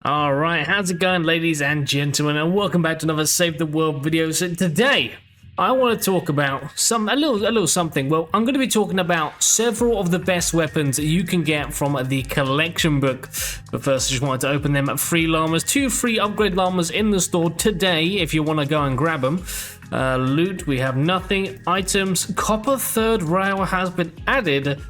Alright, how's it going, ladies and gentlemen, and welcome back to another Save the World video. So today I want to talk about a little something. Well, I'm going to be talking about several of the best weapons that you can get from the collection book. But first, I just wanted to open them at free llamas, 2 free upgrade llamas in the store today if you want to go and grab them. Loot, we have nothing. Items, copper third rail has been added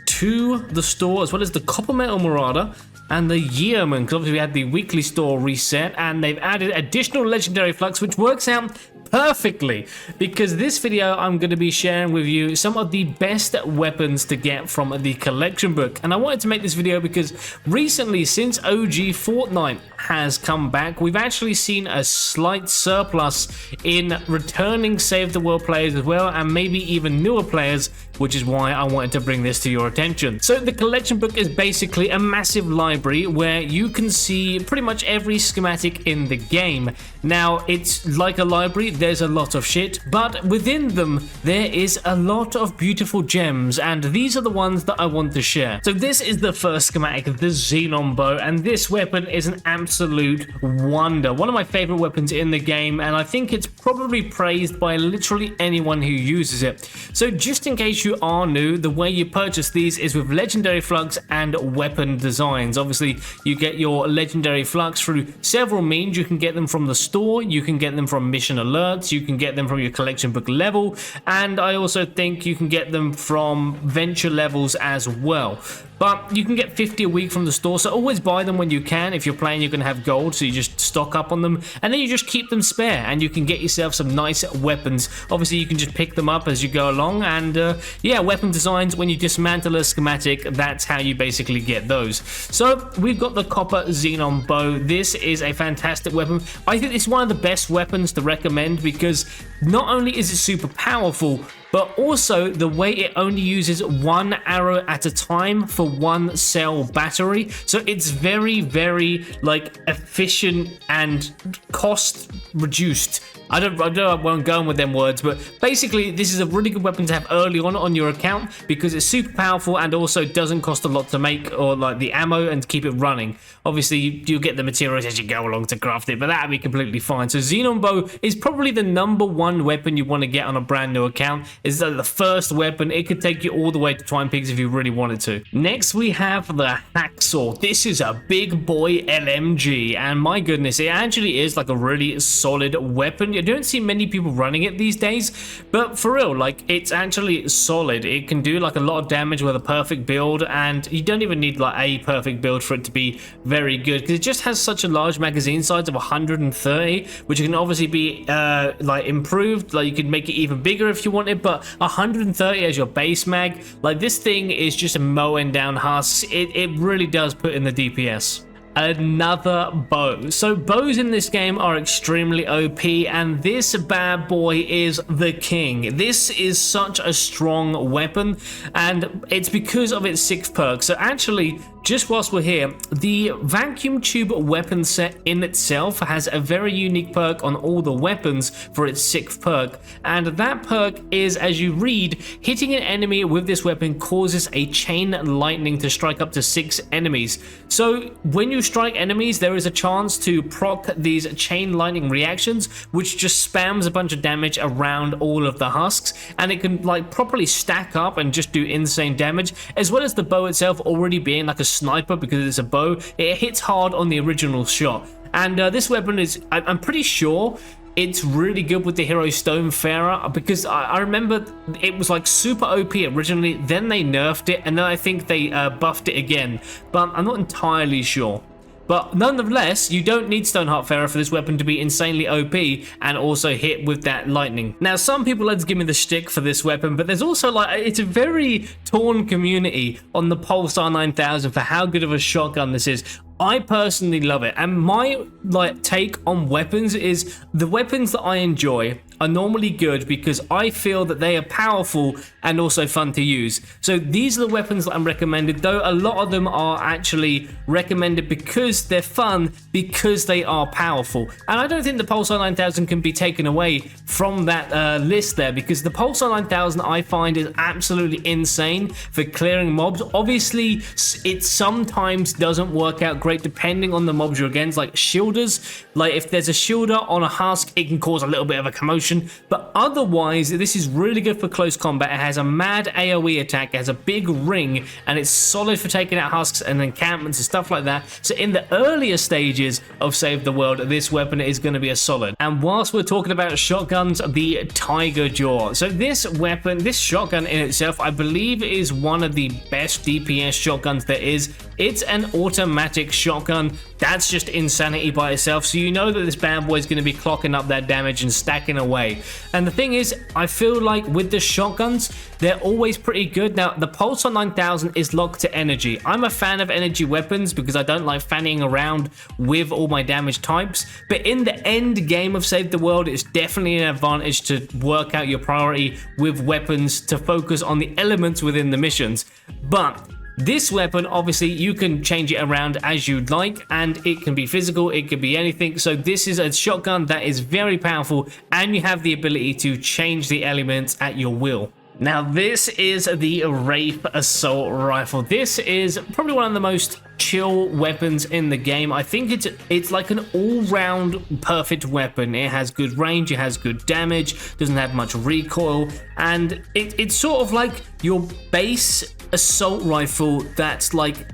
to the store, as well as the copper metal marauder and the yearman, because obviously we had the weekly store reset, and they've added additional legendary flux, which works out perfectly, because this video I'm going to be sharing with you some of the best weapons to get from the collection book. And I wanted to make this video because recently, since OG Fortnite has come back, we've actually seen a slight surplus in returning Save the World players as well, and maybe even newer players, which is why I wanted to bring this to your attention. So the collection book is basically a massive library where you can see pretty much every schematic in the game. Now, it's like a library, there's a lot of shit, but within them there is a lot of beautiful gems, and these are the ones that I want to share. So this is the first schematic, the Xenom Bow, and this weapon is an absolute wonder. One of my favorite weapons in the game, and I think it's probably praised by literally anyone who uses it. So just in case you are new, the way you purchase these is with legendary flux and weapon designs. Obviously, you get your legendary flux through several means. You can get them from the store, you can get them from mission alerts, you can get them from your collection book level, and I also think you can get them from venture levels as well. But you can get 50 a week from the store, so always buy them when you can. If you're playing, you're going to have gold, so you just stock up on them, and then you just keep them spare, and you can get yourself some nice weapons. Obviously, you can just pick them up as you go along, and yeah, weapon designs, when you dismantle a schematic, that's how you basically get those. So we've got the copper Xenom Bow. This is a fantastic weapon. I think it's one of the best weapons to recommend because not only is it super powerful, but also the way it only uses 1 arrow at a time for 1 cell battery. So it's very, very like efficient and cost reduced. I don't know where I'm going with them words, but basically this is a really good weapon to have early on your account because it's super powerful and also doesn't cost a lot to make, or like the ammo, and keep it running. Obviously you get the materials as you go along to craft it, but that'd be completely fine. So Xenon Bow is probably the #1 weapon you want to get on a brand new account. It's the first weapon. It could take you all the way to Twine Peaks if you really wanted to. Next we have the Hacksaw. This is a big boy LMG, and my goodness, it actually is like a really solid weapon. You don't see many people running it these days, but for real, like, it's actually solid. It can do like a lot of damage with a perfect build, and you don't even need like a perfect build for it to be very good, because it just has such a large magazine size of 130, which can obviously be like improved. Like, you could make it even bigger if you wanted, but 130 as your base mag, like, this thing is just mowing down husks. It really does put in the DPS. Another bow. So bows in this game are extremely OP, and this bad boy is the king. This is such a strong weapon, and it's because of its 6th perk. So actually, just whilst we're here, the vacuum tube weapon set in itself has a very unique perk on all the weapons for its 6th perk, and that perk is, as you read, hitting an enemy with this weapon causes a chain lightning to strike up to 6 enemies. So when you strike enemies, there is a chance to proc these chain lightning reactions, which just spams a bunch of damage around all of the husks, and it can like properly stack up and just do insane damage, as well as the bow itself already being like a sniper because it's a bow. It hits hard on the original shot, and this weapon is, I'm pretty sure it's really good with the hero Stonefarer, because I remember it was like super OP originally, then they nerfed it, and then I think they buffed it again, but I'm not entirely sure. But nonetheless, you don't need Stonefarer for this weapon to be insanely OP and also hit with that lightning. Now, some people like to give me the shtick for this weapon, but there's also like, it's a very torn community on the Pulsar 9000 for how good of a shotgun this is. I personally love it, and my like take on weapons is the weapons that I enjoy are normally good because I feel that they are powerful and also fun to use. So these are the weapons that I'm recommended, though a lot of them are actually recommended because they're fun, because they are powerful. And I don't think the Pulsar 9000 can be taken away from that list there, because the Pulsar 9000 I find is absolutely insane for clearing mobs. Obviously, it sometimes doesn't work out great depending on the mobs you're against, like shielders. Like if there's a shielder on a husk, it can cause a little bit of a commotion, but otherwise this is really good for close combat. It has a mad AoE attack, it has a big ring, and it's solid for taking out husks and encampments and stuff like that. So in the earlier stages of Save the World, this weapon is going to be a solid. And whilst we're talking about shotguns, the Tiger Jaw. So this weapon, this shotgun in itself, I believe is one of the best DPS shotguns there is. It's an automatic shotgun. That's just insanity by itself. So you know that this bad boy is going to be clocking up that damage and stacking away. And the thing is, I feel like with the shotguns, they're always pretty good. Now, the Pulsar 9000 is locked to energy. I'm a fan of energy weapons because I don't like fanning around with all my damage types. But in the end game of Save the World, it's definitely an advantage to work out your priority with weapons to focus on the elements within the missions. But this weapon, obviously, you can change it around as you'd like, and it can be physical, it could be anything. So this is a shotgun that is very powerful, and you have the ability to change the elements at your will. Now, this is the Wraith Assault Rifle. This is probably one of the most chill weapons in the game. I think it's like an all-round perfect weapon. It has good range, it has good damage, doesn't have much recoil, and it's sort of like your base assault rifle that's like,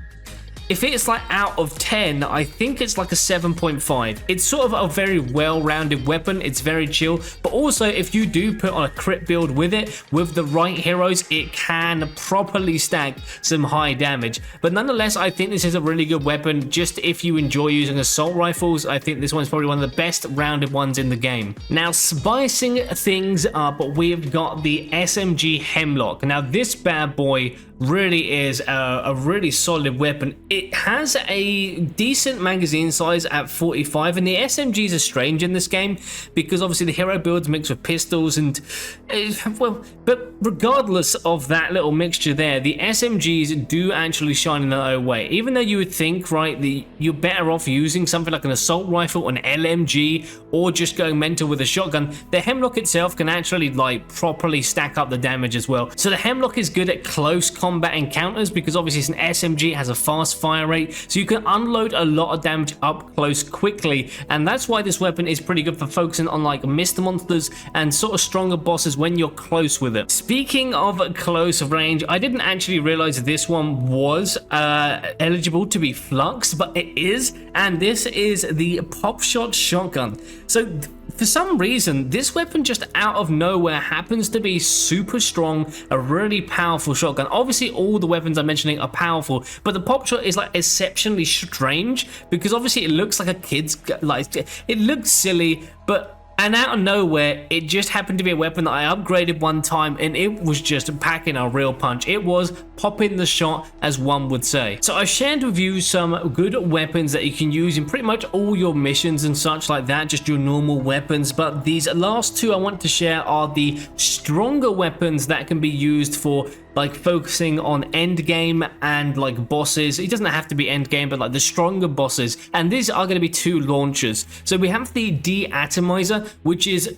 if it's like out of 10, I think it's like a 7.5. It's sort of a very well-rounded weapon. It's very chill, but also if you do put on a crit build with it, with the right heroes, it can properly stack some high damage. But nonetheless, I think this is a really good weapon. Just if you enjoy using assault rifles, I think this one's probably one of the best rounded ones in the game. Now, spicing things up, we've got the SMG Hemlock. Now, this bad boy really is a really solid weapon. It has a decent magazine size at 45, and the SMGs are strange in this game because obviously the hero builds mixed with pistols, and well, but regardless of that little mixture there, the SMGs do actually shine in their own way. Even though you would think, right, you're better off using something like an assault rifle, an LMG, or just going mental with a shotgun, the Hemlock itself can actually like properly stack up the damage as well. So the Hemlock is good at close combat encounters because obviously it's an SMG, it has a fast fire rate, so you can unload a lot of damage up close quickly, and that's why this weapon is pretty good for focusing on like mist monsters and sort of stronger bosses when you're close with it. Speaking of close range, I didn't actually realize this one was eligible to be fluxed, but it is, and this is the Pop Shot Shotgun. So for some reason, this weapon just out of nowhere happens to be super strong, a really powerful shotgun. Obviously, all the weapons I'm mentioning are powerful, but the pop shot is like exceptionally strange because obviously it looks like a kid's, like it looks silly, but and out of nowhere, it just happened to be a weapon that I upgraded one time, and it was just packing a real punch. It was popping the shot, as one would say. So I shared with you some good weapons that you can use in pretty much all your missions and such like that, just your normal weapons. But these last two I want to share are the stronger weapons that can be used for like focusing on end game and like bosses. It doesn't have to be end game, but like the stronger bosses. And these are going to be two launchers. So we have the De-Atomizer, which is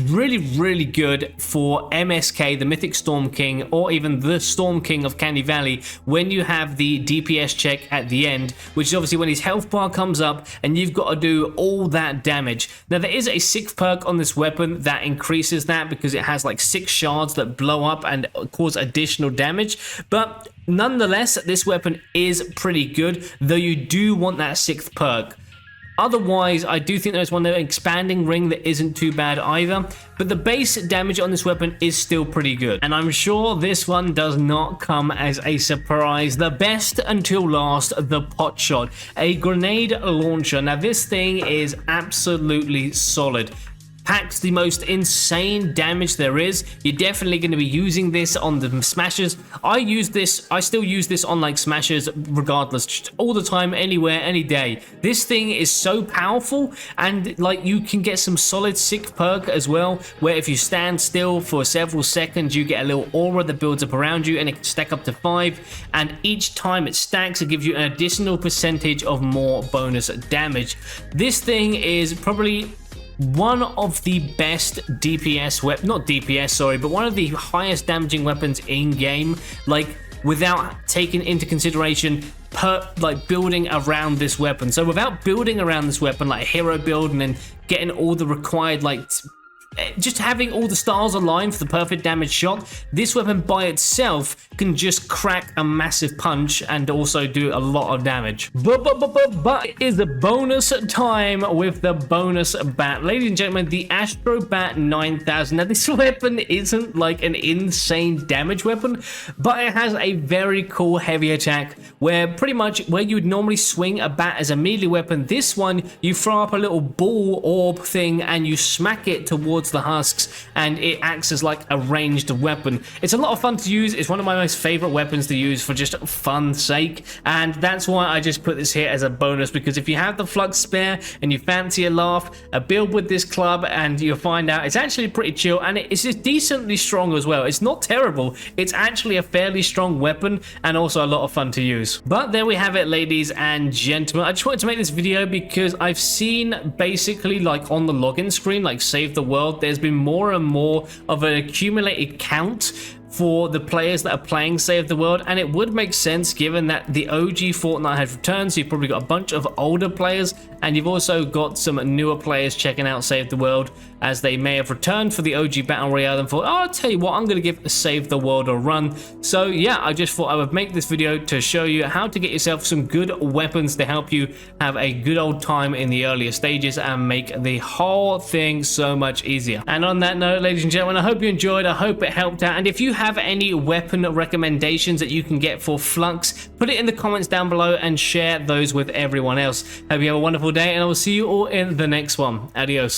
really good for MSK, the Mythic Storm King, or even the Storm King of Candy Valley, when you have the DPS check at the end, which is obviously when his health bar comes up and you've got to do all that damage. Now there is a 6th perk on this weapon that increases that because it has like 6 shards that blow up and cause additional damage, but nonetheless this weapon is pretty good, though you do want that 6th perk. Otherwise, I do think there's one there, expanding ring, that isn't too bad either, but the base damage on this weapon is still pretty good, and I'm sure this one does not come as a surprise. The best until last, the pot shot, a grenade launcher. Now this thing is absolutely solid. packs the most insane damage there is. You're definitely going to be using this on the smashers. I still use this on like smashers regardless, just all the time, anywhere, any day. This thing is so powerful, and like you can get some solid sick perk as well, where if you stand still for several seconds you get a little aura that builds up around you, and it can stack up to 5, and each time it stacks it gives you an additional percentage of more bonus damage. This thing is probably one of the best DPS not DPS, sorry, but one of the highest damaging weapons in game, like without taking into consideration like building around this weapon. So without building around this weapon, like hero build, and then getting all the required, like just having all the stars aligned for the perfect damage shot, this weapon by itself can just crack a massive punch and also do a lot of damage. But it is the bonus time with the bonus bat. Ladies and gentlemen, the Astro Bat 9000. Now this weapon isn't like an insane damage weapon, but it has a very cool heavy attack where pretty much where you would normally swing a bat as a melee weapon, this one you throw up a little ball orb thing and you smack it towards the husks, and it acts as like a ranged weapon. It's a lot of fun to use. It's one of my most favorite weapons to use for just fun's sake, and that's why I just put this here as a bonus, because if you have the flux spare and you fancy a laugh, a build with this club, and you'll find out it's actually pretty chill, and it's just decently strong as well. It's not terrible. It's actually a fairly strong weapon and also a lot of fun to use. But there we have it, ladies and gentlemen. I just wanted to make this video because I've seen basically like on the login screen, like save the world, there's been more and more of an accumulated count for the players that are playing Save the World, and it would make sense given that the OG Fortnite has returned, so you've probably got a bunch of older players, and you've also got some newer players checking out Save the World, as they may have returned for the OG Battle Royale and thought, oh, I'll tell you what, I'm going to give Save the World a run. So yeah, I just thought I would make this video to show you how to get yourself some good weapons to help you have a good old time in the earlier stages and make the whole thing so much easier. And on that note, ladies and gentlemen, I hope you enjoyed, I hope it helped out, and if you have any weapon recommendations that you can get for Flux, put it in the comments down below and share those with everyone else. Hope you have a wonderful day, and I will see you all in the next one. Adios.